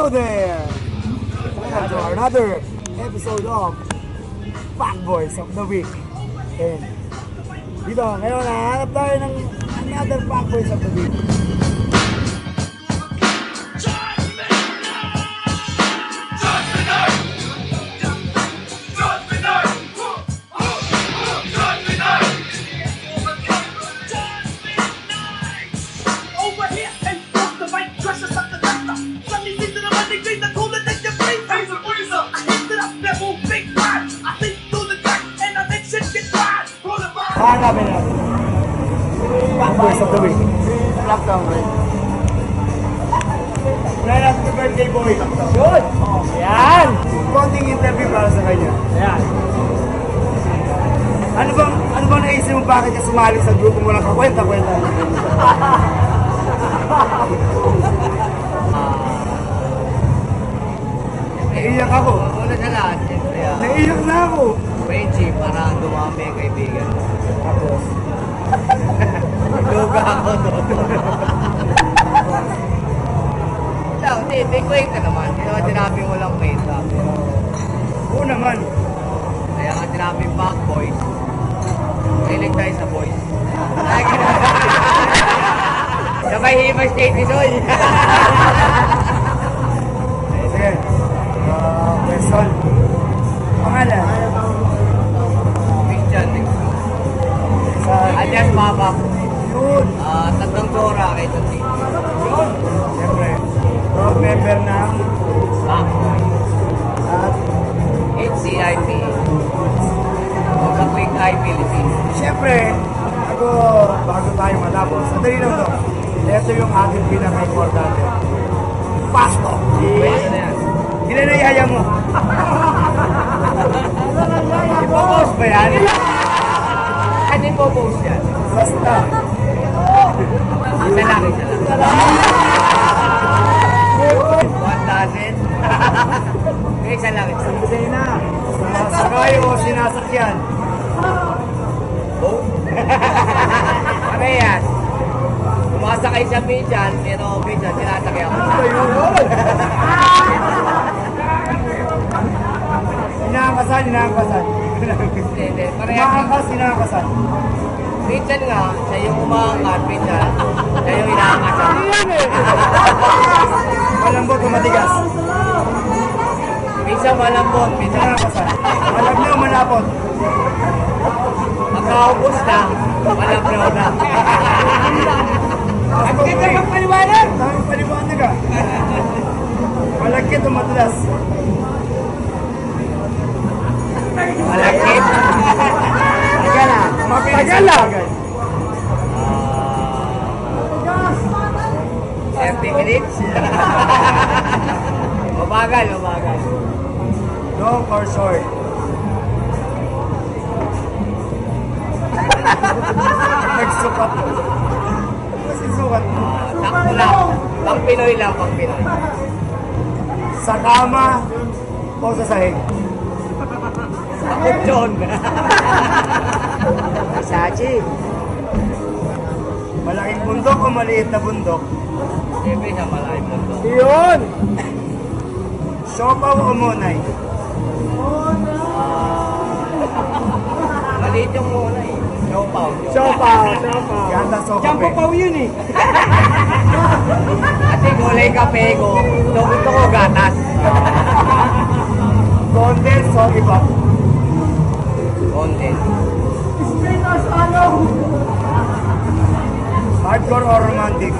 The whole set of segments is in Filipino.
Hello there! Welcome to another episode of Fuckboys of the Week. And dito, ngayon nahanap tayo ng another Fuckboys of the Week. Hanapin natin. Fuckboys of the Week. Lockdown break. Wala natin yung birthday boy. Good! Yan! Konting interview para sa kanya. Yan. Ano bang naisip mo bakit ka sumali sa grupo mo lang kakwenta-kwenta? Naiiyak ako. Una sa lahat, siyempre. Naiiyak na ako. Friendship, para dumami kaibigan. Tapos, Luga ako doon. Hindi, may kwenta naman. Hindi naman sinabi mo lang kwenta. oo naman. Kaya nga sinabi Fuckboys. Mahilig tayo sa boys. Sabay himay state ni Soy. Sige. Question. Pangalan? Christian. Sa Alias Papa. yun. Tatlong Dora kay Tuti. Yun. Siyempre. Proud member ng Fuckboys. at HCIP. O sa Quick Eye Philippines. siyempre, bago tayo matapos, sandali lang to. Ito yung ating pinaka-importante. Pasto! Pwede na yan. Ginanayaya mo. Ipopost ba yan? Ano po post yan? Basta. Isa lang, isa lang. 1,000. Isa lang, isa lang. Kasi na. Sakay o sinasakyan. Oh. Ano yan? Sumasakay sa Bijan, pero Bijan, sinasakay ako. Ano ba yun? Inaangkasan. Hindi, parehas. Inaangkasan. Bijan nga, siya yung umaangat, Bijan. Siya yung inaangat. Malambot o matigas. Bijan malambot, Bijan. Inaangkasan. Malambot o malapot. Pagkaubos na, malambot na. Ang ganda kang paliwanag! Ang paliwanag ka. Malagkit o matulas? Malakit. Tagala. Tagala. 30 minutes. Mabagal. Long or short? Nagsukat mo. Kasi sukat mo. Sakto lang. Pang Pinoy lang, pang Pinoy. Sa kama o sa sahig? Ako John. Sachi. Malaking bundok o maliit na bundok? Siyempre sa malaking mundo. Iyon! Siopaw o monay? Maliit yung muna eh. Siopaw. Siopaw. Ganda sopa. Jampapaw yun eh. Kasi gulay kape ko. Gusto ko gatas. Condense o iba? Content. Hardcore o romantic?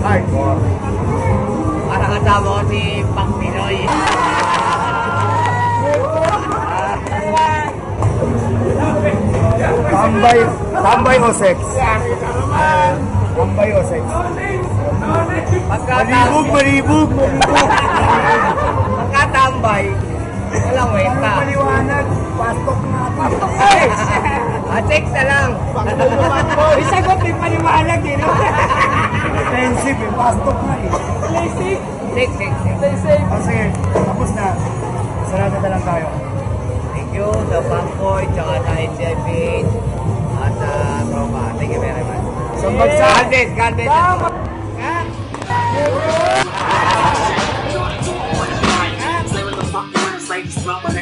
Hardcore. Para kasama ko si Pang Pinoy. Tambay o sex? Tambay o sex? Malibog. Pagkatambay, walang wenta. Maliwanag, pastok na. Sex na lang. May sagot, may paliwanag eh. No? Defensive eh, pastok na eh. Play safe. Sex. Play safe. Sige, tapos na. Sarado na lang tayo. Thank you sa Fuckboy, tsaka sa HCIP, at sa tropa. Thank you very much. Sa bagsa. God bless. Tama. Mga